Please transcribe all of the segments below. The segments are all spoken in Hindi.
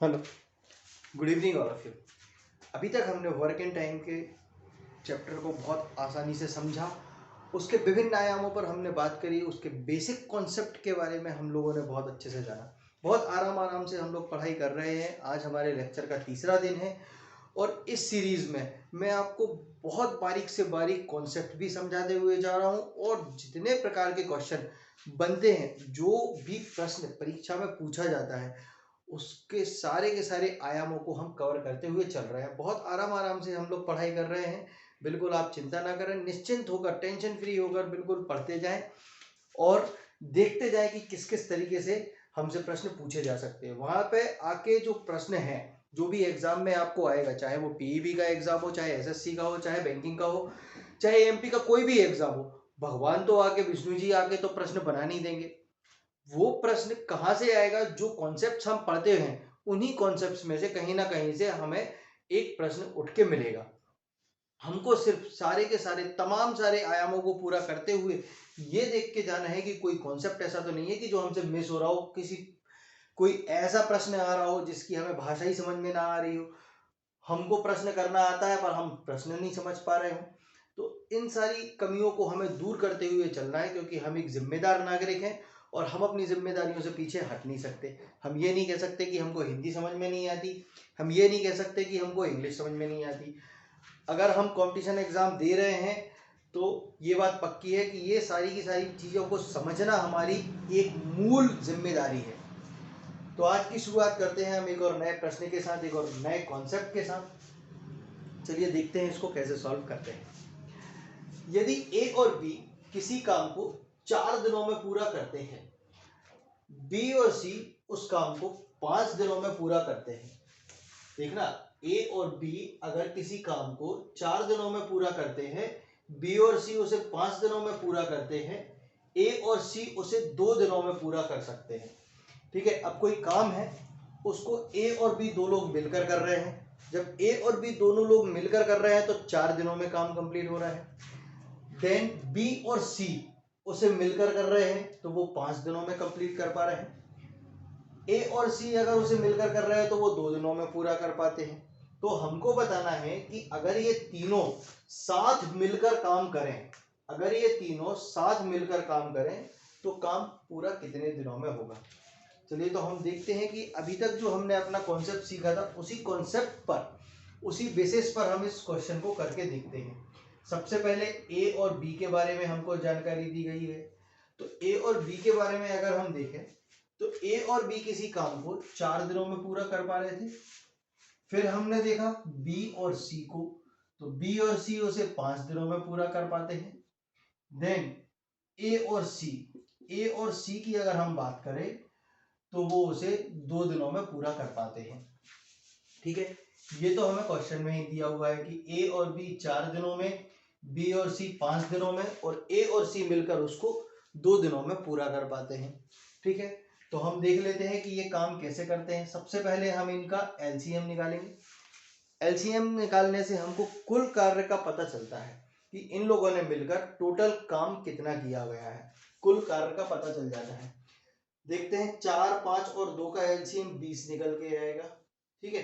Hello, good evening all of you. अभी तक हमने वर्क एंड टाइम के चैप्टर को बहुत आसानी से समझा। उसके विभिन्न आयामों पर हमने बात करी, उसके बेसिक कॉन्सेप्ट के बारे में हम लोगों ने बहुत अच्छे से जाना। बहुत आराम आराम से हम लोग पढ़ाई कर रहे हैं। आज हमारे लेक्चर का तीसरा दिन है और इस सीरीज़ में मैं आपको बहुत बारीक से बारीक कॉन्सेप्ट भी समझाते हुए जा रहा हूँ और जितने प्रकार के क्वेश्चन बनते हैं, जो भी प्रश्न परीक्षा में पूछा जाता है, उसके सारे के सारे आयामों को हम कवर करते हुए चल रहे हैं। बहुत आराम आराम से हम लोग पढ़ाई कर रहे हैं। बिल्कुल आप चिंता ना करें, निश्चिंत होकर, टेंशन फ्री होकर बिल्कुल पढ़ते जाएं और देखते जाएं कि किस किस तरीके से हमसे प्रश्न पूछे जा सकते हैं। वहाँ पे आके जो प्रश्न है, जो भी एग्जाम में आपको आएगा, चाहे वो पीईबी का एग्जाम हो, चाहे एसएससी का हो, चाहे बैंकिंग का हो, चाहे एमपी का कोई भी एग्जाम हो, भगवान तो आके, विष्णु जी आके तो प्रश्न बना नहीं देंगे। वो प्रश्न कहाँ से आएगा? जो कॉन्सेप्ट्स हम पढ़ते हैं, उन्हीं कॉन्सेप्ट्स में से कहीं ना कहीं से हमें एक प्रश्न उठ के मिलेगा। हमको सिर्फ सारे के सारे, तमाम सारे आयामों को पूरा करते हुए ये देख के जाना है कि कोई कॉन्सेप्ट ऐसा तो नहीं है कि जो हमसे मिस हो रहा हो, किसी कोई ऐसा प्रश्न आ रहा हो जिसकी हमें भाषा ही समझ में ना आ रही हो, हमको प्रश्न करना आता है पर हम प्रश्न नहीं समझ पा रहे हो। तो इन सारी कमियों को हमें दूर करते हुए चलना है, क्योंकि हम एक जिम्मेदार नागरिक हैं और हम अपनी जिम्मेदारियों से पीछे हट नहीं सकते। हम ये नहीं कह सकते कि हमको हिंदी समझ में नहीं आती, हम ये नहीं कह सकते कि हमको इंग्लिश समझ में नहीं आती। अगर हम कंपटीशन एग्जाम दे रहे हैं तो ये बात पक्की है कि ये सारी की सारी चीज़ों को समझना हमारी एक मूल जिम्मेदारी है। तो आज की शुरुआत करते हैं हम एक और नए प्रश्न के साथ, एक और नए कॉन्सेप्ट के साथ। चलिए देखते हैं इसको कैसे सॉल्व करते हैं। यदि ए और बी किसी काम को 4 दिनों में पूरा करते हैं, बी और सी उस काम को 5 दिनों में पूरा करते हैं। देखना, ए और बी अगर किसी काम को 4 दिनों में पूरा करते हैं, बी और सी उसे 5 दिनों में पूरा करते हैं, ए और सी उसे 2 दिनों में पूरा कर सकते हैं। ठीक है, अब कोई काम है, उसको ए और बी दो लोग मिलकर कर रहे हैं। जब ए और बी दोनों लोग मिलकर कर रहे हैं तो 4 दिनों में काम कंप्लीट हो रहा है। देन बी और सी उसे मिलकर कर रहे हैं तो वो 5 दिनों में कंप्लीट कर पा रहे हैं। ए और सी अगर उसे मिलकर कर रहे हैं तो वो 2 दिनों में पूरा कर पाते हैं। तो हमको बताना है कि अगर ये तीनों साथ मिलकर काम करें, अगर ये तीनों साथ मिलकर काम करें तो काम पूरा कितने दिनों में होगा। चलिए तो हम देखते हैं कि अभी तक जो हमने अपना कॉन्सेप्ट सीखा था, उसी कॉन्सेप्ट पर, उसी बेसिस पर हम इस क्वेश्चन को करके देखते हैं। सबसे पहले ए और बी के बारे में हमको जानकारी दी गई है। तो ए और बी के बारे में अगर हम देखें तो ए और बी किसी काम को 4 दिनों में पूरा कर पा रहे थे। फिर हमने देखा बी और सी को, तो बी और सी उसे 5 दिनों में पूरा कर पाते हैं। देन ए और सी की अगर हम बात करें तो वो उसे 2 दिनों में पूरा कर पाते हैं। ठीक है, ये तो हमें क्वेश्चन में ही दिया हुआ है कि ए और बी 4 दिनों में, बी और सी 5 दिनों में, और ए और सी मिलकर उसको 2 दिनों में पूरा कर पाते हैं। ठीक है, तो हम देख लेते हैं कि ये काम कैसे करते हैं। सबसे पहले हम इनका एलसीएम निकालेंगे। एलसीएम निकालने से हमको कुल कार्य का पता चलता है कि इन लोगों ने मिलकर टोटल काम कितना किया गया है, कुल कार्य का पता चल जाता है। देखते हैं, 4, 5 और 2 का एलसीएम 20 निकल के आएगा। ठीक है,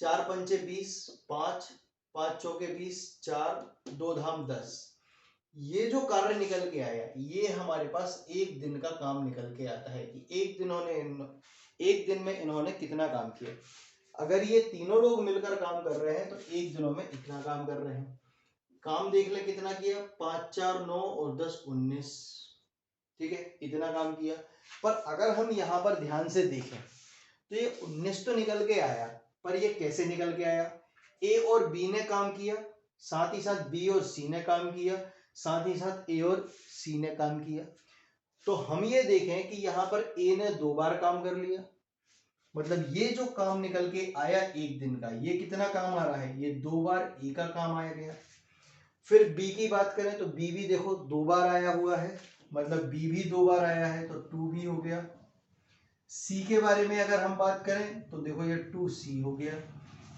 4 पंचे 20, 5, 5 चौके 20, 4, 2 धाम 10। ये जो कार्य निकल के आया, ये हमारे पास एक दिन का काम निकल के आता है कि एक दिन में इन्होंने कितना काम किया। अगर ये तीनों लोग मिलकर काम कर रहे हैं तो एक दिनों में इतना काम कर रहे हैं। काम देख ले कितना किया, 5, 4, 9 और 10, 19। ठीक है, इतना काम किया। पर अगर हम यहाँ पर ध्यान से देखें तो ये 19 तो निकल के आया, पर ये कैसे निकल के आया? ए और बी ने काम किया, साथ ही साथ बी और सी ने काम किया, साथ ही साथ ए और सी ने काम किया। तो हम ये देखें कि यहाँ पर ए ने 2 बार काम कर लिया, मतलब ये जो काम निकल के आया एक दिन का, ये कितना काम आ रहा है, ये 2 बार ए का काम आया गया। फिर बी की बात करें तो बी भी देखो 2 बार आया हुआ है, मतलब बी भी 2 बार आया है तो 2b हो गया। सी के बारे में अगर हम बात करें तो देखो ये 2c हो गया।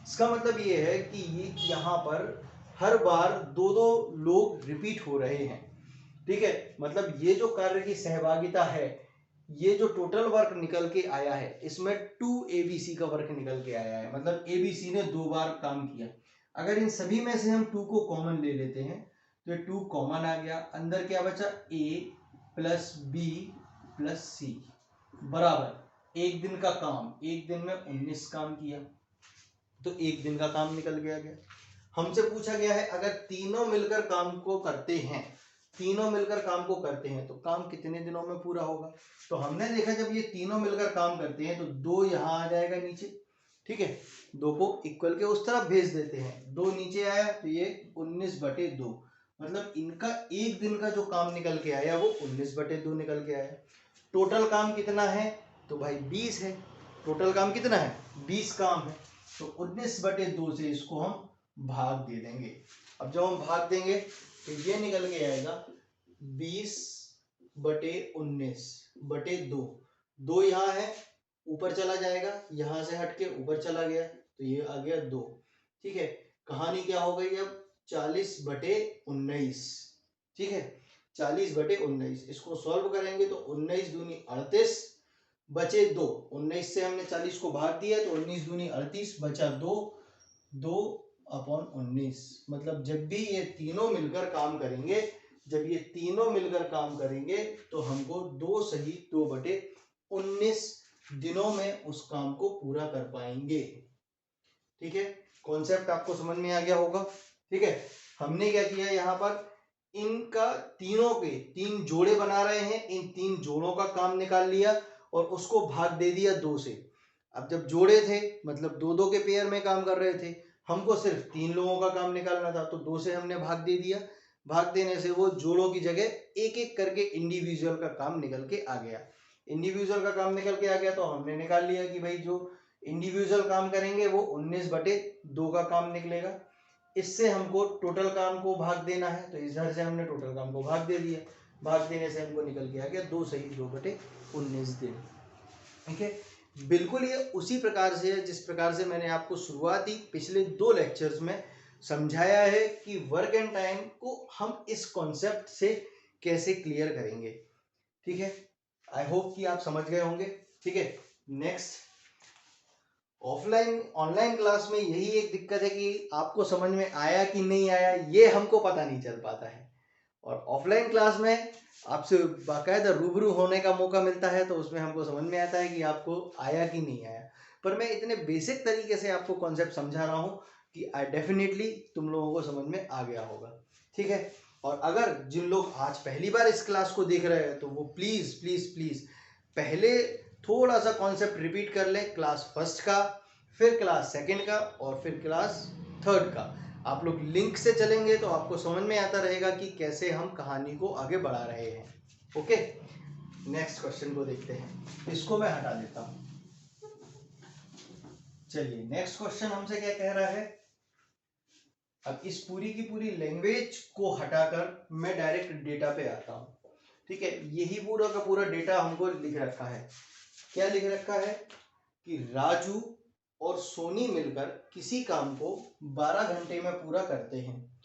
इसका मतलब ये है कि ये यहाँ पर हर बार 2-2 लोग रिपीट हो रहे हैं। ठीक है, मतलब ये जो कार्य की सहभागिता है, ये जो टोटल वर्क निकल के आया है इसमें 2ABC का वर्क निकल के आया है, मतलब ABC ने 2 बार काम किया। अगर इन सभी में से हम 2 को कॉमन ले लेते हैं तो ये 2 कॉमन आ गया, अंदर क्या बचा A plus B plus C बराबर एक दिन का काम, एक दिन में 19 काम किया तो एक दिन का काम निकल गया। हमसे पूछा गया है अगर तीनों मिलकर काम को करते हैं, तीनों मिलकर काम को करते हैं तो काम कितने दिनों में पूरा होगा। तो हमने देखा जब ये तीनों मिलकर काम करते हैं तो 2 यहाँ आ जाएगा नीचे, ठीक है, 2 को इक्वल के उस तरफ भेज देते हैं, 2 नीचे आया तो ये 19/2, मतलब इनका एक दिन का जो काम निकल के आया वो 19/2 निकल के आया। टोटल काम कितना है तो भाई 20 है, टोटल काम कितना है 20 काम है, तो 19/2 से इसको हम भाग दे देंगे। अब जब हम भाग देंगे तो ये निकल के आएगा 20/19/2, 2 यहाँ है ऊपर चला जाएगा, यहां से हट के ऊपर चला गया तो ये आ गया 2, ठीक है। कहानी क्या हो गई अब 40/19, ठीक है, 40/19। इसको सॉल्व करेंगे तो 19 दूनी 38 बचे 2, 19 से हमने 40 को भाग दिया तो 19 दूनी 38 बचा 2, 2/19, मतलब जब भी ये तीनों मिलकर काम करेंगे, जब ये तीनों मिलकर काम करेंगे तो हमको 2 सही 2/19 दिनों में उस काम को पूरा कर पाएंगे, ठीक है। कॉन्सेप्ट आपको समझ में आ गया होगा, ठीक है। हमने क्या किया यहाँ पर इनका तीनों के 3 जोड़े बना रहे हैं, इन 3 जोड़ों का काम निकाल लिया और उसको भाग दे दिया 2 से। अब जब जोड़े थे मतलब 2-2 के पेयर में काम कर रहे थे, हमको सिर्फ 3 लोगों का काम निकालना था तो 2 से हमने भाग दे दिया, भाग देने से वो जोड़ों की जगह एक एक करके इंडिविजुअल का काम निकल के आ गया। इंडिविजुअल का काम निकल के आ गया तो हमने निकाल लिया कि भाई जो इंडिविजुअल काम करेंगे वो 19/2 का काम निकलेगा। इससे हमको टोटल काम को भाग देना है तो इधर से हमने टोटल काम को भाग दे दिया, भाग देने से हमको निकल के आ गया 2 सही 2/19 दिन, ठीक है। बिल्कुल ये उसी प्रकार से है जिस प्रकार से मैंने आपको शुरुआती पिछले 2 लेक्चर्स में समझाया है कि वर्क एंड टाइम को हम इस कॉन्सेप्ट से कैसे क्लियर करेंगे, ठीक है। आई होप कि आप समझ गए होंगे, ठीक है। नेक्स्ट, ऑफलाइन ऑनलाइन क्लास में यही एक दिक्कत है कि आपको समझ में आया कि नहीं आया ये हमको पता नहीं चल पाता है, और ऑफलाइन क्लास में आपसे बाकायदा रूबरू होने का मौका मिलता है तो उसमें हमको समझ में आता है कि आपको आया कि नहीं आया। पर मैं इतने बेसिक तरीके से आपको कॉन्सेप्ट समझा रहा हूँ कि डेफिनेटली तुम लोगों को समझ में आ गया होगा, ठीक है। और अगर जिन लोग आज पहली बार इस क्लास को देख रहे हैं तो वो प्लीज़ प्लीज़ प्लीज़ पहले थोड़ा सा कॉन्सेप्ट रिपीट कर लें, क्लास फर्स्ट का, फिर क्लास सेकंड का और फिर क्लास थर्ड का। आप लोग लिंक से चलेंगे तो आपको समझ में आता रहेगा कि कैसे हम कहानी को आगे बढ़ा रहे हैं, ओके। नेक्स्ट क्वेश्चन को देखते हैं, इसको मैं हटा देता हूं। चलिए नेक्स्ट क्वेश्चन हमसे क्या कह रहा है। अब इस पूरी की पूरी लैंग्वेज को हटाकर मैं डायरेक्ट डेटा पे आता हूं, ठीक है। यही पूरा का पूरा डेटा हमको लिख रखा है। क्या लिख रखा है कि राजू और सोनी मिलकर किसी काम को 12 घंटे में पूरा करते हैं।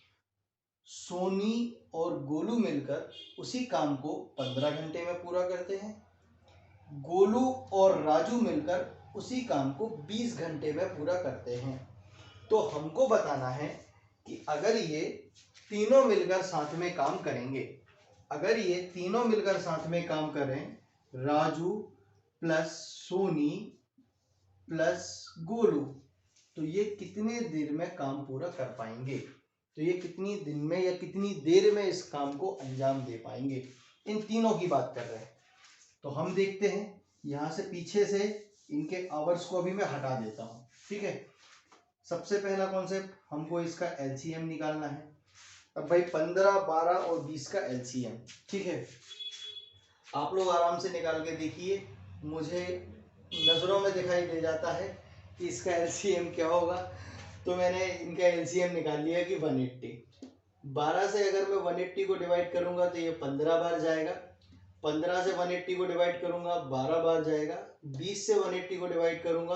सोनी और गोलू मिलकर उसी काम को 15 घंटे में पूरा करते हैं। गोलू और राजू मिलकर उसी काम को 20 घंटे में पूरा करते हैं। तो हमको बताना है कि अगर ये तीनों मिलकर साथ में काम करेंगे, अगर ये तीनों मिलकर साथ में काम करें, राजू प्लस सोनी प्लस गोलू, तो ये कितने देर में काम पूरा कर पाएंगे, तो ये कितनी दिन में या कितनी देर में इस काम को अंजाम दे पाएंगे। इन तीनों की बात कर रहे हैं। तो हम देखते हैं यहाँ से पीछे से इनके आवर्स को अभी मैं हटा देता हूँ, ठीक है। सबसे पहला कॉन्सेप्ट हमको इसका एलसीएम निकालना है। अब भाई 15, 12 और 20 का एलसीएम, ठीक है। आप लोग आराम से निकाल के देखिए, मुझे नज़रों में दिखाई दे जाता है कि इसका एलसीएम क्या होगा। तो मैंने इनका एलसीएम निकाल लिया कि 180। 12 से अगर मैं 180 को डिवाइड करूंगा तो ये 15 बार जाएगा, 15 से 180 को डिवाइड करूंगा 12 बार जाएगा, 20 से 180 को डिवाइड करूंगा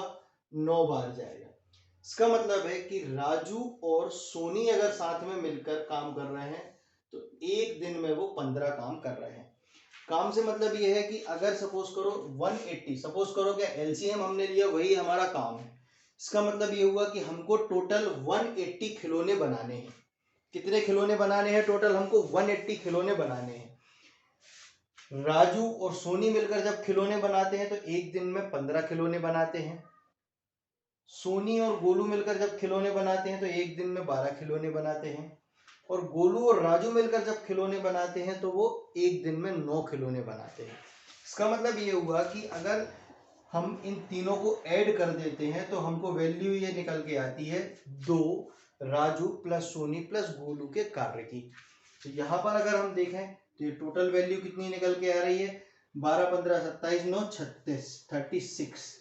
9 बार जाएगा। इसका मतलब है कि राजू और सोनी अगर साथ में मिलकर काम कर रहे हैं तो एक दिन में वो 15 काम कर रहे हैं। काम से मतलब ये है कि अगर सपोज करो 180, सपोज करो क्या एलसीएम हमने लिया वही हमारा काम है, इसका मतलब ये हुआ कि हमको टोटल 180 खिलौने बनाने हैं। कितने खिलौने बनाने हैं टोटल? हमको 180 खिलौने बनाने हैं। राजू और सोनी मिलकर जब खिलौने बनाते हैं तो एक दिन में 15 खिलौने बनाते हैं। सोनी और गोलू मिलकर जब खिलौने बनाते हैं तो एक दिन में 12 खिलौने बनाते हैं। और गोलू और राजू मिलकर जब खिलौने बनाते हैं तो वो एक दिन में 9 खिलौने बनाते हैं। इसका मतलब ये हुआ कि अगर हम इन तीनों को ऐड कर देते हैं तो हमको वैल्यू ये निकल के आती है 2 राजू प्लस सोनी प्लस गोलू के कार्य की। तो यहाँ पर अगर हम देखें तो ये टोटल वैल्यू कितनी निकल के आ रही है? 12 15 27 9 36 36।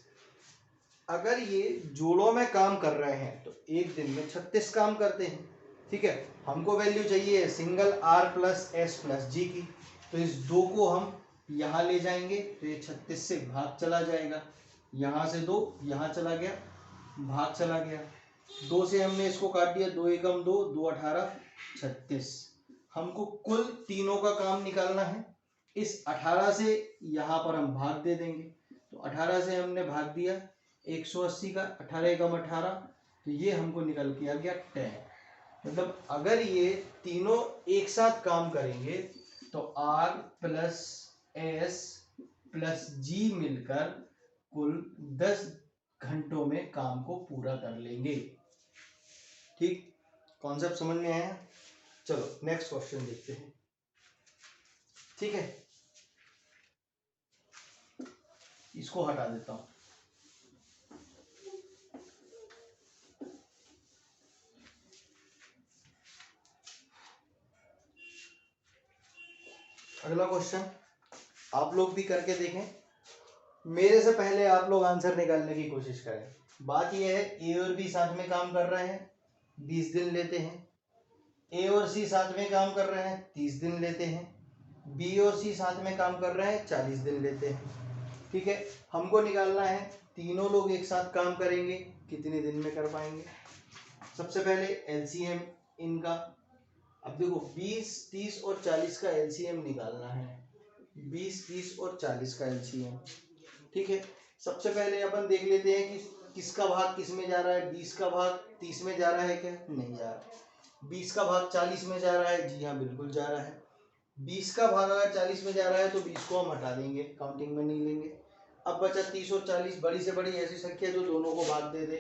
अगर ये जोड़ों में काम कर रहे हैं तो एक दिन में 36 काम करते हैं। ठीक है, हमको वैल्यू चाहिए single R plus S plus G की। तो इस 2 को हम यहाँ ले जाएंगे तो ये 36 से भाग चला जाएगा, यहाँ से 2 यहाँ चला गया, भाग चला गया। 2 से हमने इसको काट दिया, 2 एकम 2, 2 18 36। हमको कुल तीनों का काम निकालना है। इस 18 से यहाँ पर हम भाग दे देंगे, तो 18 से हमने भाग दिया 180 का, 18 एकम 18, तो ये हमको निकल के आ गया 10। मतलब अगर ये तीनों एक साथ काम करेंगे तो आर प्लस एस प्लस जी मिलकर कुल 10 घंटों में काम को पूरा कर लेंगे। ठीक, कॉन्सेप्ट समझ में आया? चलो नेक्स्ट क्वेश्चन देखते हैं। ठीक है, इसको हटा देता हूं। अगला क्वेश्चन आप लोग भी करके देखें, मेरे से पहले आप लोग आंसर निकालने की कोशिश करें। बात यह है ए और बी साथ में काम कर रहे हैं, 20 दिन लेते हैं। ए और सी साथ में काम कर रहे हैं, 30 दिन लेते हैं। बी और सी साथ में काम कर रहे हैं, 40 दिन लेते हैं। ठीक है, हमको निकालना है तीनों लोग एक साथ काम करेंगे कितने दिन में कर पाएंगे। सबसे पहले एलसीएम इनका, अब देखो 20 30 और 40 का एलसीएम निकालना है। 20 30 और 40 का एलसीएम। ठीक है, सबसे पहले अपन देख लेते हैं कि किसका भाग किस में जा रहा है। 20 का भाग 30 में जा रहा है क्या? नहीं जा रहा। 20 का भाग 40 में जा रहा है? जी हाँ, बिल्कुल जा रहा है। 20 का भाग अगर 40 में जा रहा है तो 20 को हम हटा देंगे, काउंटिंग में नहीं लेंगे। अब बचा 30 और 40, बड़ी से बड़ी ऐसी संख्या जो दोनों को भाग दे दे।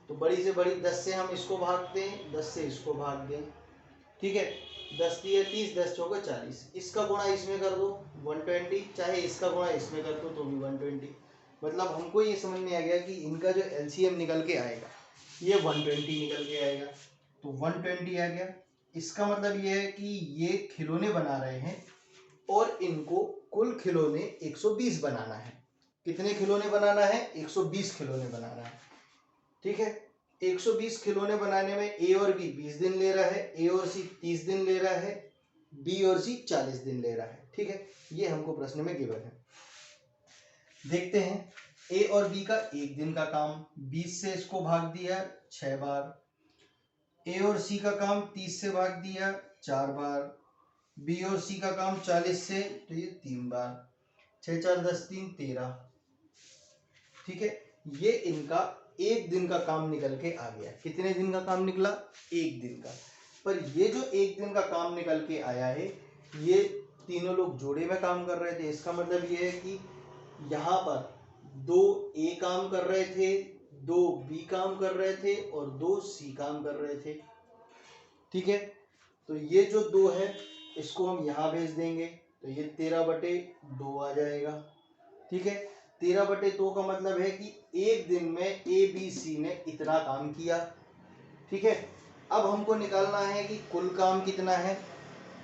तो बड़ी से बड़ी 10 से हम इसको भाग दें, 10 से इसको भाग दें। ठीक है, 10 दिए 30, 10 चौके 40। इसका गुणा इसमें कर दो 120, चाहे इसका गुणा इसमें कर दो तो भी 120। मतलब हमको ये समझ में आ गया कि इनका जो एलसीएम निकल के आएगा ये 120 निकल के आएगा। तो 120 आ गया। इसका मतलब ये है कि ये खिलौने बना रहे हैं और इनको कुल खिलौने 120 बनाना है। कितने खिलौने बनाना है? 120 खिलौने बनाना है। ठीक है, 120 खिलौने बनाने में ए और बी 20 दिन ले रहा है, ए और सी 30 दिन ले रहा है, बी और सी 40 दिन ले रहा है। ठीक है, ये हमको प्रश्न में गिवन है। देखते हैं, ए और बी का एक दिन का काम, 20 से इसको भाग दिया 6 बार। ए और सी का काम 30 से भाग दिया 4 बार। बी और सी का काम 40 से, तो ये 3 बार। 6 4 10 3 13। ठीक है, ये इनका एक दिन का काम निकल के आ गया। कितने दिन का काम निकला? एक दिन का। पर ये जो एक दिन का काम निकल के आया है, ये तीनों लोग जोड़े में काम कर रहे थे। इसका मतलब ये है कि यहाँ पर 2 ए काम कर रहे थे, 2 बी काम कर रहे थे और 2 सी काम कर रहे थे। ठीक है, तो ये जो 2 है इसको हम यहाँ भेज देंगे तो ये 13/2 आ जाएगा। ठीक है, 13/2 का मतलब है कि एक दिन में ए बी सी ने इतना काम किया। ठीक है, अब हमको निकालना है कि कुल काम कितना है।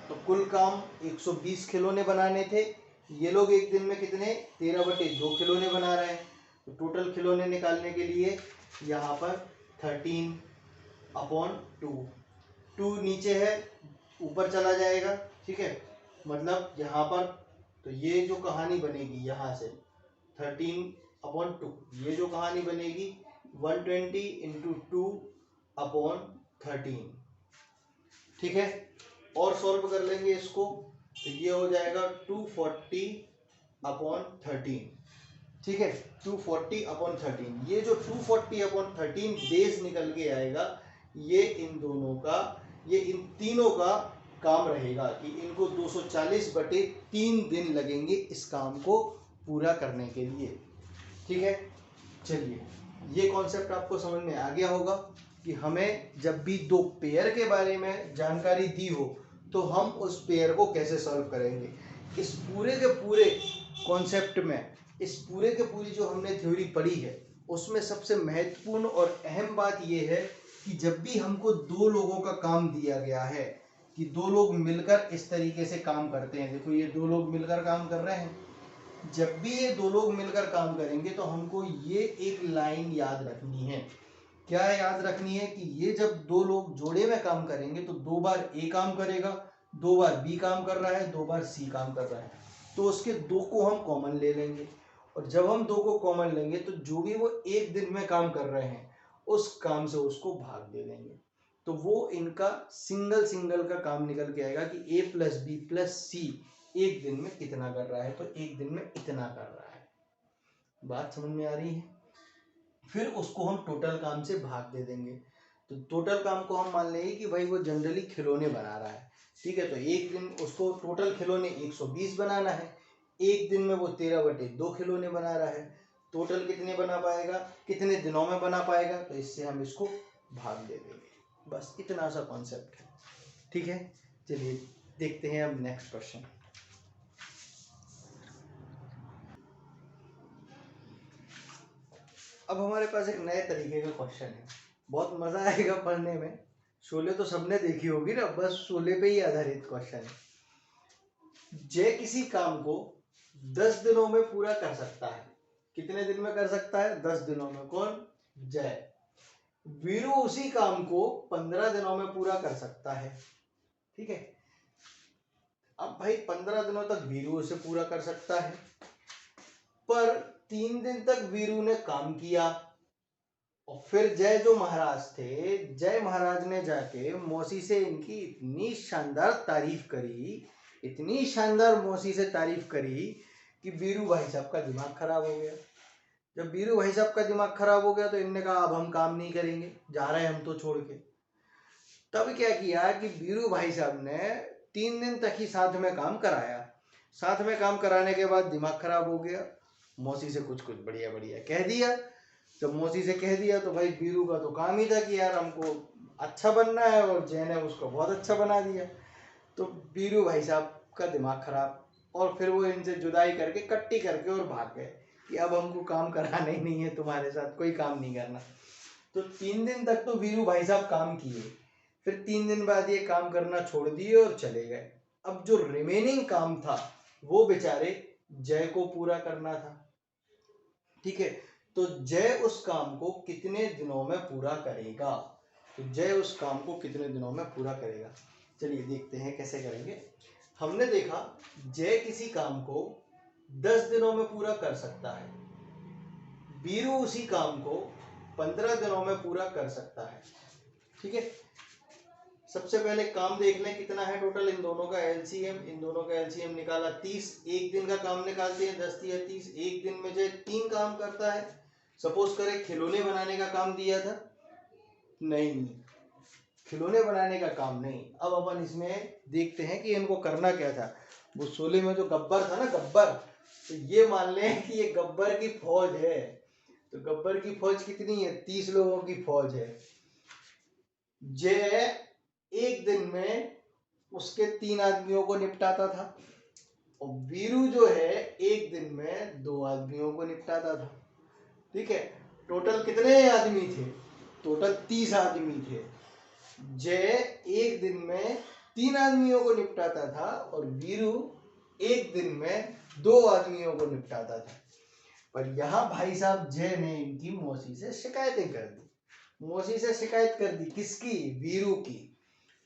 तो कुल काम 120 खिलौने बनाने थे, ये लोग एक दिन में कितने? 13/2 खिलौने बना रहे हैं। तो टोटल खिलौने निकालने के लिए यहाँ पर 13/2, 2 नीचे है ऊपर चला जाएगा। ठीक है, मतलब यहाँ पर तो ये जो कहानी बनेगी यहाँ से 13/2, ये जो कहानी बनेगी 120 × 2/13। ठीक है, और सॉल्व कर लेंगे इसको तो ये हो जाएगा 240/13, ठीक है, 240/13। ये जो 240/13 डेज निकल के आएगा, ये इन दोनों का, ये इन तीनों का काम रहेगा कि इनको 240/3 दिन लगेंगे इस काम को पूरा करने के लिए, ठीक है। चलिए, ये कॉन्सेप्ट आपको समझ में आ गया होगा कि हमें जब भी दो पेयर के बारे में जानकारी दी हो तो हम उस पेयर को कैसे सॉल्व करेंगे। इस पूरे के पूरे कॉन्सेप्ट में, इस पूरे के पूरी जो हमने थ्योरी पढ़ी है, उसमें सबसे महत्वपूर्ण और अहम बात यह है कि जब भी हमको दो लोगों का काम दिया गया है कि दो लोग मिलकर इस तरीके से काम करते हैं, देखो ये दो लोग मिलकर काम कर रहे हैं, जब भी ये दो लोग मिलकर काम करेंगे तो हमको ये एक लाइन याद रखनी है। क्या याद रखनी है कि ये जब दो लोग जोड़े में काम करेंगे तो 2 बार ए काम करेगा, 2 बार बी काम कर रहा है, 2 बार सी काम कर रहा है, तो उसके दो को हम कॉमन ले लेंगे। और जब हम दो को कॉमन लेंगे तो जो भी वो एक दिन में काम कर रहे हैं उस काम से उसको भाग दे देंगे, तो वो इनका सिंगल का काम निकल के आएगा कि a + b + c एक दिन में कितना कर रहा है, तो एक दिन में इतना कर रहा है। बात समझ में आ रही है। फिर उसको हम टोटल काम से भाग दे देंगे, तो टोटल काम को हम मान लेंगे कि भाई वो जनरली खिलौने बना रहा है, ठीक है, तो एक दिन उसको टोटल खिलौने 120 बनाना है, एक दिन में वो 13/2 खिलौने बना रहा है, टोटल कितने बना पाएगा, कितने दिनों में बना पाएगा, तो इससे हम इसको भाग दे देंगे। बस इतना सा कॉन्सेप्ट है, ठीक है। चलिए देखते हैं अब नेक्स्ट क्वेश्चन। अब हमारे पास एक नए तरीके का क्वेश्चन है, बहुत मजा आएगा पढ़ने में। शोले तो सबने देखी होगी ना, बस शोले पे ही आधारित क्वेश्चन है। जय किसी काम को 10 दिनों में पूरा कर सकता है। कितने दिन में कर सकता है? 10 दिनों में। कौन? जय। वीरू उसी काम को 15 दिनों में पूरा कर सकता है, ठीक है। अब भाई 15 दिनों तक वीरू उसे पूरा कर सकता है, पर 3 दिन तक वीरू ने काम किया और फिर जय जो महाराज थे, जय महाराज ने जाके मौसी से इनकी इतनी शानदार तारीफ करी, इतनी शानदार मौसी से तारीफ करी कि वीरू भाई साहब का दिमाग खराब हो गया। जब वीरू भाई साहब का दिमाग खराब हो गया तो इनने कहा अब हम काम नहीं करेंगे, जा रहे हैं हम तो छोड़ के। तब क्या किया कि वीरू भाई साहब ने 3 दिन तक ही साथ में काम कराया। साथ में काम कराने के बाद दिमाग खराब हो गया, मौसी से कुछ कुछ बढ़िया बढ़िया कह दिया। जब मौसी से कह दिया तो भाई वीरू का तो काम ही था कि यार हमको अच्छा बनना है, और जय ने उसको बहुत अच्छा बना दिया। तो वीरू भाई साहब का दिमाग खराब, और फिर वो इनसे जुदाई करके कट्टी करके और भाग गए कि अब हमको काम कराना ही नहीं है, तुम्हारे साथ कोई काम नहीं करना। तो 3 दिन तक तो वीरू भाई साहब काम किए, फिर 3 दिन बाद ये काम करना छोड़ दिए और चले गए। अब जो रिमेनिंग काम था वो बेचारे जय को पूरा करना था, ठीक है। तो जय उस काम को कितने दिनों में पूरा करेगा? तो जय उस काम को कितने दिनों में पूरा करेगा, चलिए देखते हैं कैसे करेंगे। हमने देखा जय किसी काम को 10 दिनों में पूरा कर सकता है, वीरू उसी काम को 15 दिनों में पूरा कर सकता है, ठीक है। सबसे पहले काम देख लें कितना है टोटल, इन दोनों का एलसीएम, इन दोनों का एलसीएम निकाला 30। एक दिन का काम निकालते हैं, 10 या 30। एक दिन में जो 3 काम करता है। सपोज करें खिलौने बनाने का काम दिया था, नहीं, खिलौने बनाने का काम नहीं। अब अपन इसमें देखते हैं कि इनको करना क्या था। वो शोले में जो गब्बर था ना, गब्बर, तो ये मान लें कि ये गब्बर की फौज है। तो गब्बर की फौज कितनी है? 30 लोगों की फौज है। जय एक दिन में उसके 3 आदमियों को निपटाता था, और वीरू जो है एक दिन में 2 आदमियों को निपटाता था, ठीक है। टोटल कितने आदमी थे? टोटल 30 आदमी थे। जय एक दिन में 3 आदमियों को निपटाता था और वीरू एक दिन में 2 आदमियों को निपटाता था। पर यहाँ भाई साहब जय ने इनकी मौसी से शिकायतें कर दी। मौसी से शिकायत कर दी किसकी? वीरू की।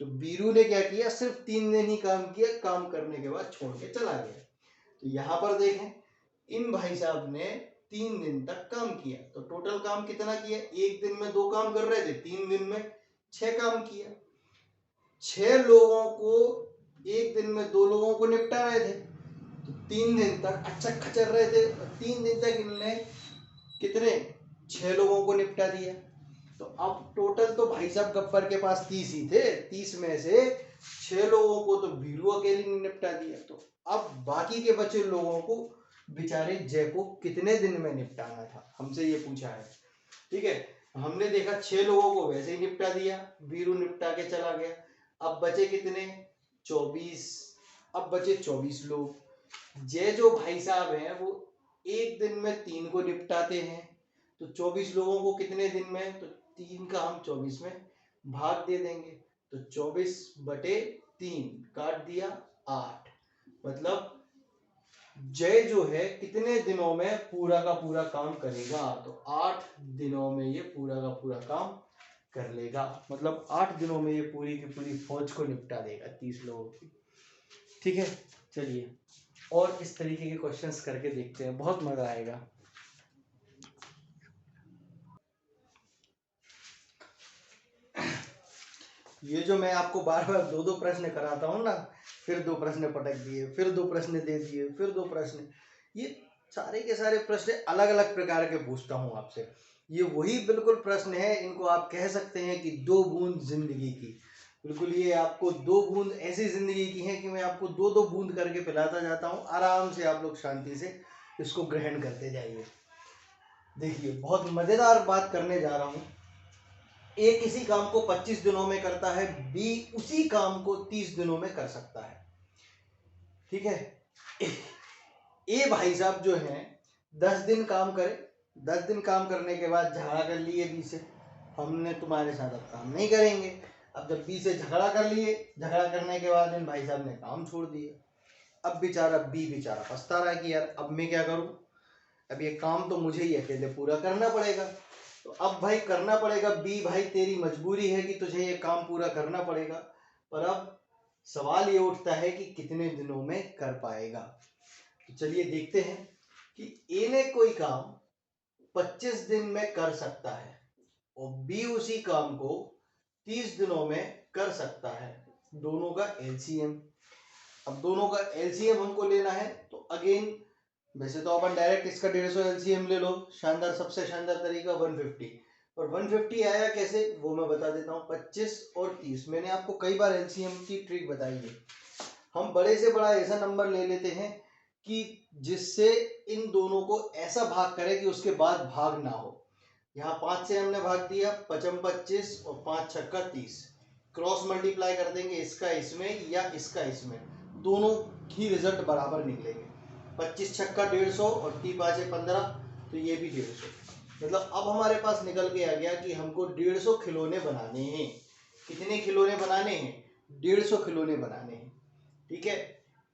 तो वीरू ने क्या किया? सिर्फ 3 दिन ही काम किया, काम करने के बाद छोड़ के चला गया। तो यहाँ पर देखें, इन भाई साहब ने 3 दिन तक काम किया, तो टोटल काम कितना किया? एक दिन में 2 काम कर रहे थे, 3 दिन में 6 काम किया। 6 लोगों को एक दिन में 2 लोगों को निपटा रहे थे, तो 3 दिन तक अच्छा खचर रहे थे, 3 दिन तक इनने कितने 6 लोगों को निपटा दिया। तो अब टोटल तो भाई साहब गब्बर के पास 30 ही थे, 30 में से 6 लोगों को तो वीरू अकेले ने निपटा दिया। तो अब बाकी के बचे लोगों को बेचारे जय को कितने दिन में निपटाना था, हमसे ये पूछा है। ठीक है, हमने देखा 6 लोगों को वैसे ही निपटा दिया, वीरू निपटा के चला गया। अब बचे कितने 24। अब बचे 24 लोग। जय जो भाई साहब हैं वो एक दिन में 3 को निपटाते हैं, तो 24 लोगों को कितने दिन में, तो 3 का हम 24 में भाग दे देंगे, तो 24/3 काट दिया 8। मतलब जय जो है कितने दिनों में पूरा का पूरा काम करेगा, तो 8 दिनों में ये पूरा का पूरा काम कर लेगा। मतलब 8 दिनों में ये पूरी की पूरी फौज को निपटा देगा 30 लोगों की। ठीक है, चलिए और इस तरीके के क्वेश्चंस करके देखते हैं, बहुत मजा आएगा। ये जो मैं आपको बार बार 2-2 प्रश्न कराता हूँ ना, फिर 2 प्रश्न पटक दिए, फिर 2 प्रश्न दे दिए, फिर 2 प्रश्न, ये सारे के सारे प्रश्न अलग अलग प्रकार के पूछता हूँ आपसे। ये वही बिल्कुल प्रश्न है, इनको आप कह सकते हैं कि 2 बूंद जिंदगी की। बिल्कुल ये आपको 2 बूंद ऐसी जिंदगी की है कि मैं आपको 2-2 बूंद करके पिलाता जाता हूँ, आराम से आप लोग शांति से इसको ग्रहण करते जाइए। देखिए बहुत मजेदार बात करने जा रहा हूँ। ए किसी काम को 25 दिनों में करता है, बी उसी काम को 30 दिनों में कर सकता है। ठीक है, ए भाई साहब जो हैं 10 दिन काम करे, 10 दिन काम करने के बाद झगड़ा कर लिए बी से, हमने तुम्हारे साथ अब काम नहीं करेंगे। अब जब बी से झगड़ा कर लिए, झगड़ा करने के बाद इन भाई साहब ने काम छोड़ दिया। अब बेचारा बी बेचारा पछता रहा है कि यार अब मैं क्या करूं, अब ये काम तो मुझे ही अकेले पूरा करना पड़ेगा। तो अब भाई करना पड़ेगा बी, भाई तेरी मजबूरी है कि तुझे ये काम पूरा करना पड़ेगा, पर अब सवाल ये उठता है कि कितने दिनों में कर पाएगा। तो चलिए देखते हैं कि ए ने कोई काम 25 दिन में कर सकता है और बी उसी काम को 30 दिनों में कर सकता है। दोनों का एलसीएम, अब दोनों का एलसीएम हमको लेना है, तो अगेन वैसे तो अपन डायरेक्ट इसका 150 एलसीएम ले लो, शानदार सबसे शानदार तरीका 150। और 150 आया कैसे वो मैं बता देता हूँ। 25 और 30 मैंने आपको कई बार एलसीएम की ट्रिक बताई है। हम बड़े से बड़ा ऐसा नंबर ले लेते हैं कि जिससे इन दोनों को ऐसा भाग करे कि उसके बाद भाग ना हो। यहाँ 5 से हमने भाग दिया, 5 25 और 5 छक्का 30, क्रॉस मल्टीप्लाई कर देंगे इसका इसमें या इसका इसमें, दोनों ही रिजल्ट बराबर निकलेंगे। 25 छक्का 150 और 3 5 15, तो ये भी 150। मतलब अब हमारे पास निकल के आ गया कि हमको 150 खिलौने बनाने हैं। कितने खिलौने बनाने हैं, 150 खिलौने बनाने हैं। ठीक है,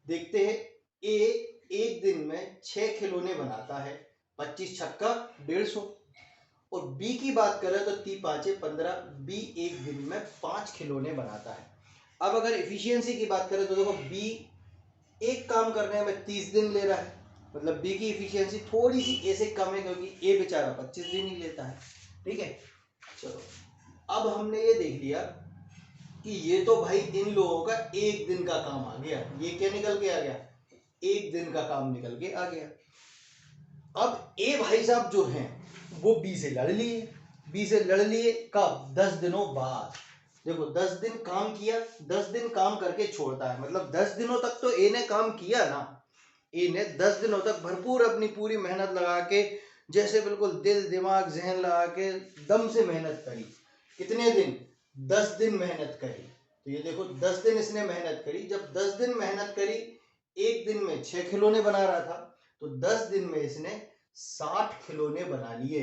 देखते हैं ए एक दिन में 6 खिलौने बनाता है, 25 छक्का 150। और बी की बात करें तो 3 5 15, बी एक दिन में 5 खिलौने बनाता है। अब अगर इफिशियंसी की बात करें तो देखो बी एक काम करने में 30 दिन ले रहा है, मतलब बी की इफिशियंसी थोड़ी सी ए से कम है क्योंकि ए बेचारा 25 दिन ही लेता है। ठीक है, चलो अब हमने ये देख लिया कि ये तो भाई इन लोगों का एक दिन का काम आ गया। ये क्या निकल के आ गया, एक दिन का काम निकल के आ गया। अब ए भाई साहब जो हैं वो बी से लड़ लिए, बी से लड़ लिए कब, 10 दिनों बाद। देखो 10 दिन काम किया, 10 दिन काम करके छोड़ता है, मतलब 10 दिनों तक तो ए ने काम किया ना। ए ने 10 दिनों तक भरपूर अपनी पूरी मेहनत लगा के, जैसे बिल्कुल दिल दिमाग जहन लगा के दम से मेहनत करी। कितने दिन, 10 दिन मेहनत करी। तो ये देखो 10 दिन इसने मेहनत करी। जब 10 दिन मेहनत करी, एक दिन में 6 खिलौने बना रहा था, तो 10 दिन में इसने 60 खिलौने बना लिए।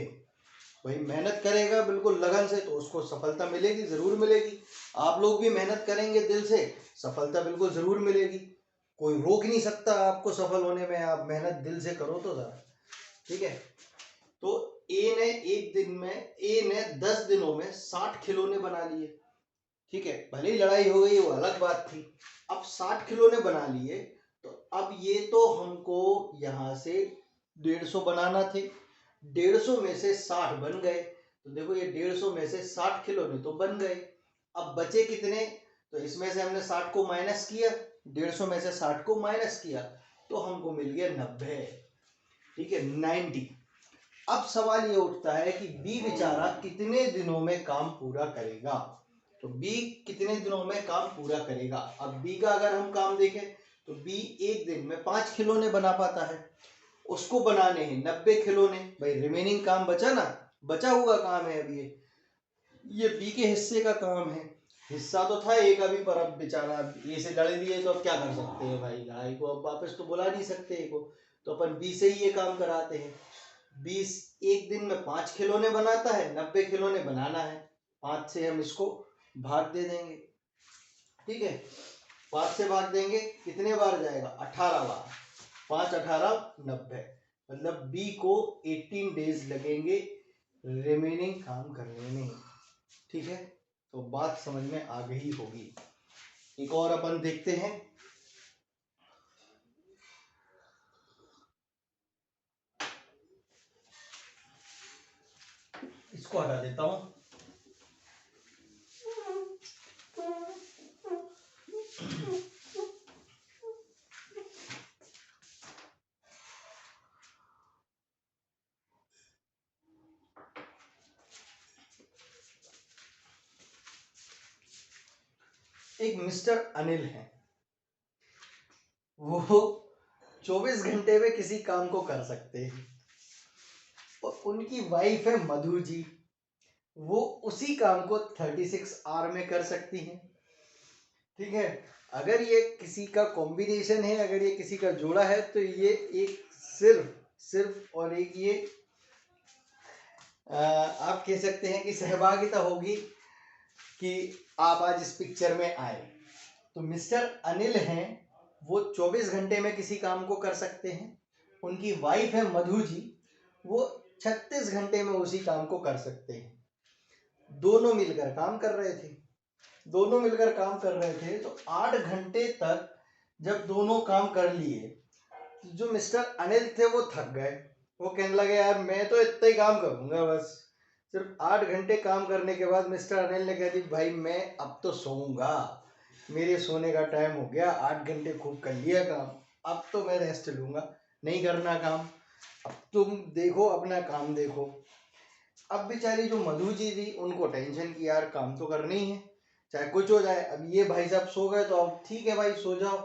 भाई मेहनत करेगा बिल्कुल लगन से तो उसको सफलता मिलेगी, जरूर मिलेगी। आप लोग भी मेहनत करेंगे दिल से, सफलता बिल्कुल जरूर मिलेगी। कोई रोक नहीं सकता आपको सफल होने में, आप मेहनत दिल से करो तो जरा। ठीक है, तो ए ने एक दिन में, ए ने 10 दिनों में 60 खिलौने बना लिए। ठीक है, भले ही लड़ाई हो गई वो अलग बात थी। अब 60 खिलौने बना लिए, तो अब ये तो हमको यहाँ से 150 बनाना थे, 150 में से 60 बन गए। तो देखो ये 150 में से 60 खिलौने तो बन गए। अब बचे कितने, तो इसमें से हमने 60 को माइनस किया, 150 में से 60 को माइनस किया तो हमको मिल गया 90। ठीक है, 90। अब सवाल ये उठता है कि बी बेचारा कितने दिनों में काम पूरा करेगा। तो बी कितने दिनों में काम पूरा करेगा। अब बी का अगर हम काम देखें तो बी एक दिन में 5 खिलौने बना पाता है। उसको बनाने हैं 90 खिलौने। भाई रिमेनिंग काम बचा ना, बचा हुआ काम है। अब ये बी के हिस्से का काम है। हिस्सा तो था ए का भी, पर अब बेचारा ए से लड़ लिए तो अब क्या कर सकते हैं भाई, आई को अब वापस तो बुला नहीं सकते ए को, तो अपन बी से ही ये काम कराते हैं। 20 एक दिन में 5 खिलौने बनाता है, 90 खिलौने बनाना है। 5 से हम इसको भाग दे देंगे। ठीक है, 5 से भाग देंगे कितने बार जाएगा, 18 बार। 5 18 90, मतलब बी को 18 डेज लगेंगे रिमेनिंग काम करने में। ठीक है, तो बात समझ में आ गई होगी। एक और अपन देखते हैं। इसको हटा देता हूं। एक मिस्टर अनिल है, वो 24 घंटे में किसी काम को कर सकते हैं, और उनकी वाइफ है मधु जी, वो उसी काम को 36 आवर में कर सकती हैं। ठीक है, अगर ये किसी का कॉम्बिनेशन है, अगर ये किसी का जोड़ा है, तो ये एक सिर्फ और एक ये आप कह सकते हैं कि सहभागिता होगी कि आप आज इस पिक्चर में आए। तो मिस्टर अनिल हैं, वो 24 घंटे में किसी काम को कर सकते हैं। उनकी वाइफ है मधु जी, वो 36 घंटे में उसी काम को कर सकते हैं। दोनों मिलकर काम कर रहे थे। तो 8 घंटे तक जब दोनों काम कर लिए, तो जो मिस्टर अनिल थे वो थक गए। वो कहने लगे यार मैं तो इतना ही काम करूंगा बस। सिर्फ 8 घंटे काम करने के बाद मिस्टर अनिल ने कह दी भाई मैं अब तो सोऊंगा, मेरे सोने का टाइम हो गया, 8 घंटे खूब कर लिया काम, अब तो मैं रेस्ट लूंगा, नहीं करना काम, अब तुम देखो अपना काम देखो। अब बेचारी जो मधु जी थी, उनको टेंशन की यार काम तो करना ही है, चाहे कुछ हो जाए। अब ये भाई साहब सो गए तो अब ठीक है भाई सो जाओ,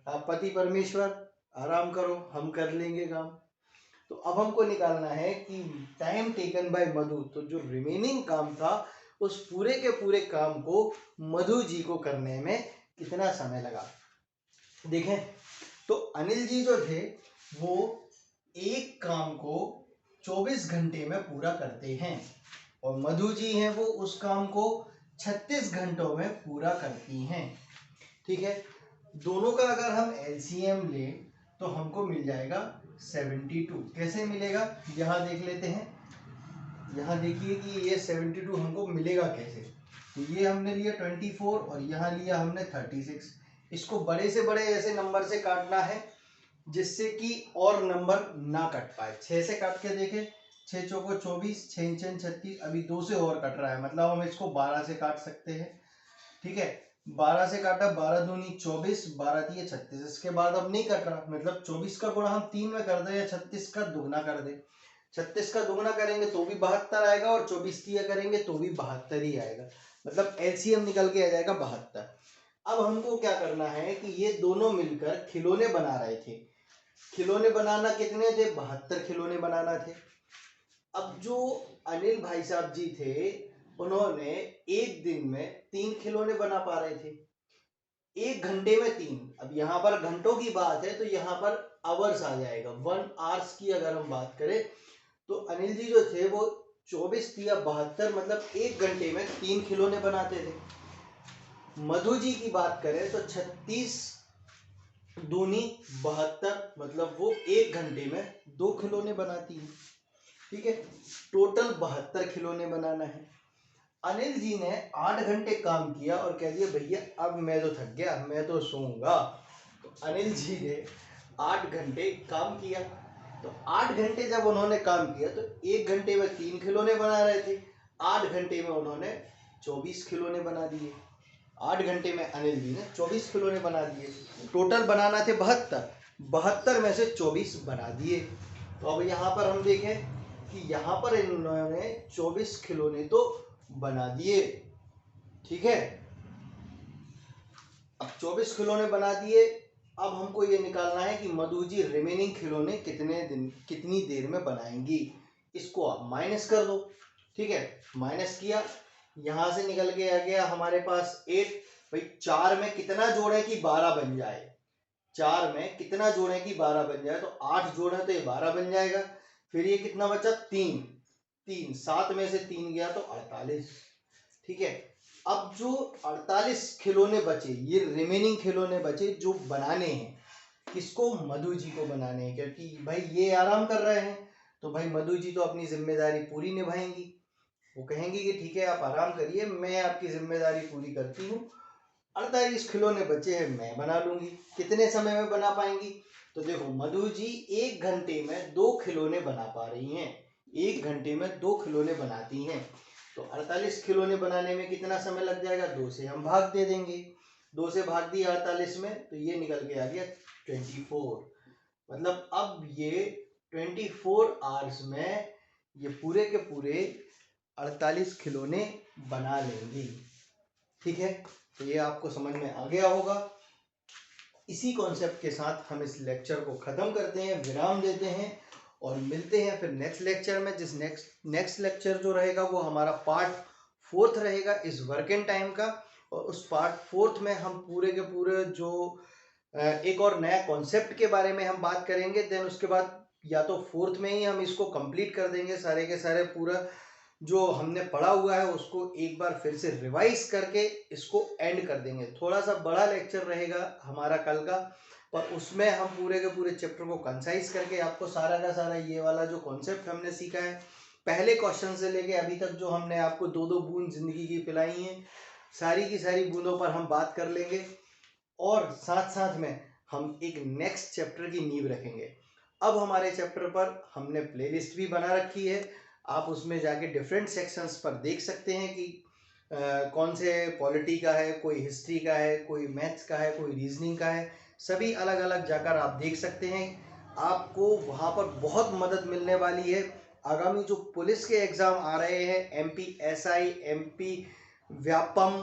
आप पति परमेश्वर आराम करो, हम कर लेंगे काम। तो अब हमको निकालना है कि टाइम टेकन बाय मधु, तो जो रिमेनिंग काम था उस पूरे के पूरे काम को मधु जी को करने में कितना समय लगा। देखें तो अनिल जी जो थे वो एक काम को 24 घंटे में पूरा करते हैं, और मधु जी हैं वो उस काम को 36 घंटों में पूरा करती हैं। ठीक है, दोनों का अगर हम एलसीएम लें तो हमको मिल जाएगा 72। कैसे मिलेगा, यहाँ देख लेते हैं। यहाँ देखिए कि ये 72 हमको मिलेगा कैसे। तो ये हमने लिया 24 और यहाँ लिया हमने 36। इसको बड़े से बड़े ऐसे नंबर से काटना है जिससे कि और नंबर ना कट पाए। 6 से काट के देखें, 6 चौको 24, 6 6 36, अभी 2 से और कट रहा है, मतलब हम इसको 12 से काट सकते हैं। ठीक है, 12 से काटा, 12 दूनी 24, 12 तिये 36। इसके बाद अब नहीं कट रहा, मतलब 24 का गुणा हम 3 में कर दें या 36 का दुगना कर दें। 36 का दुगना करेंगे तो भी 72 आएगा, और 24 तिया करेंगे तो भी 72 ही आएगा, मतलब एलसीएम निकल के आ जाएगा 72। अब हमको क्या करना है कि ये दोनों मिलकर खिलौने बना रहे थे। खिलौने बनाना कितने थे, 72 खिलौने बनाना थे। अब जो अनिल भाई साहब जी थे, उन्होंने एक दिन में 3 खिलौने बना पा रहे थे, 1 घंटे में 3। अब यहाँ पर घंटों की बात है तो यहाँ पर आवर्स आ जाएगा। 1 आवर्स की अगर हम बात करें तो अनिल जी जो थे वो 24 या 72, मतलब 1 घंटे में 3 खिलौने बनाते थे। मधु जी की बात करें तो 36 दूनी 72, मतलब वो 1 घंटे में 2 खिलौने बनाती है। ठीक है, टोटल 72 खिलौने बनाना है। अनिल जी ने 8 घंटे काम किया और कह दिया भैया अब मैं तो थक गया, मैं तो सोऊंगा। तो अनिल जी ने 8 घंटे काम किया। तो 8 घंटे जब उन्होंने काम किया तो 1 घंटे में 3 खिलौने बना रहे थे, 8 घंटे में उन्होंने 24 खिलौने बना दिए। 8 घंटे में अनिल जी ने 24 खिलौने बना दिए। टोटल बनाना थे 72, 72 में से 24 बना दिए। तो अब यहाँ पर हम देखें कि यहाँ पर इन्होंने 24 खिलौने तो बना दिए, ठीक है। अब 24 खिलौने बना दिए, अब हमको ये निकालना है कि मधु जी रिमेनिंग खिलौने कितनी देर में बनाएंगी। इसको आप माइनस कर दो, ठीक है। माइनस किया, यहां से निकल के आ गया हमारे पास 8। भाई 4 में कितना जोड़े कि 12 बन जाए, 4 में कितना जोड़े कि 12 बन जाए, तो 8 जोड़े तो ये 12 बन जाएगा। फिर ये कितना बचा, 3, 7 में से 3 गया तो 48, ठीक है। अब जो 48 खिलौने बचे, ये रिमेनिंग खिलौने बचे जो बनाने हैं, किसको, मधु जी को बनाने हैं, क्योंकि भाई ये आराम कर रहे हैं, तो भाई मधु जी तो अपनी जिम्मेदारी पूरी निभाएंगी। वो कहेंगी कि ठीक है आप आराम करिए, मैं आपकी जिम्मेदारी पूरी करती हूँ, 48 खिलौने बचे हैं मैं बना लूंगी। कितने समय में बना पाएंगी, तो देखो मधु जी 1 घंटे में 2 खिलौने बना पा रही हैं, 1 घंटे में 2 खिलौने बनाती हैं। तो 48 खिलौने बनाने में कितना समय लग जाएगा, 2 से हम भाग दे देंगे, 2 से भाग दिया 48 में, तो ये निकल के आ गया 24। मतलब अब ये 24 आवर्स में ये पूरे के पूरे 48 खिलौने बना लेंगी, ठीक है। तो ये आपको समझ में आ गया होगा। इसी कॉन्सेप्ट के साथ हम इस लेक्चर को ख़त्म करते हैं, विराम देते हैं और मिलते हैं फिर नेक्स्ट लेक्चर में। जिस नेक्स्ट लेक्चर जो रहेगा वो हमारा पार्ट 4 रहेगा इस वर्क एंड टाइम का, और उस पार्ट 4 में हम पूरे के पूरे जो एक और नया कॉन्सेप्ट के बारे में हम बात करेंगे। देन उसके बाद या तो 4th में ही हम इसको कंप्लीट कर देंगे, सारे के सारे पूरा जो हमने पढ़ा हुआ है उसको एक बार फिर से रिवाइज करके इसको एंड कर देंगे। थोड़ा सा बड़ा लेक्चर रहेगा हमारा कल का, पर उसमें हम पूरे के पूरे चैप्टर को कंसाइज करके आपको सारा का सारा ये वाला जो कॉन्सेप्ट हमने सीखा है पहले क्वेश्चन से लेके अभी तक, जो हमने आपको 2-2 बूंद जिंदगी की पिलाई हैं, सारी की सारी बूंदों पर हम बात कर लेंगे। और साथ साथ में हम एक नेक्स्ट चैप्टर की नींव रखेंगे। अब हमारे चैप्टर पर हमने प्लेलिस्ट भी बना रखी है, आप उसमें जाके डिफरेंट सेक्शंस पर देख सकते हैं कि कौन से पॉलिटी का है, कोई हिस्ट्री का है, कोई मैथ्स का है, कोई रीजनिंग का है, सभी अलग अलग जाकर आप देख सकते हैं। आपको वहाँ पर बहुत मदद मिलने वाली है। आगामी जो पुलिस के एग्ज़ाम आ रहे हैं, MPSI, MP Vyapam,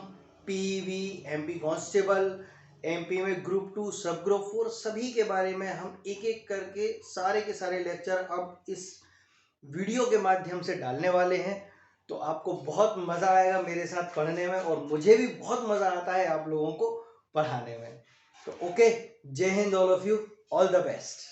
PV, MP constable, MP में ग्रुप 2, सब ग्रुप 4, सभी के बारे में हम एक एक करके सारे के सारे लेक्चर अब इस वीडियो के माध्यम से डालने वाले हैं। तो आपको बहुत मज़ा आएगा मेरे साथ पढ़ने में, और मुझे भी बहुत मज़ा आता है आप लोगों को पढ़ाने में। तो ओके, जय Hind all of you, all the best.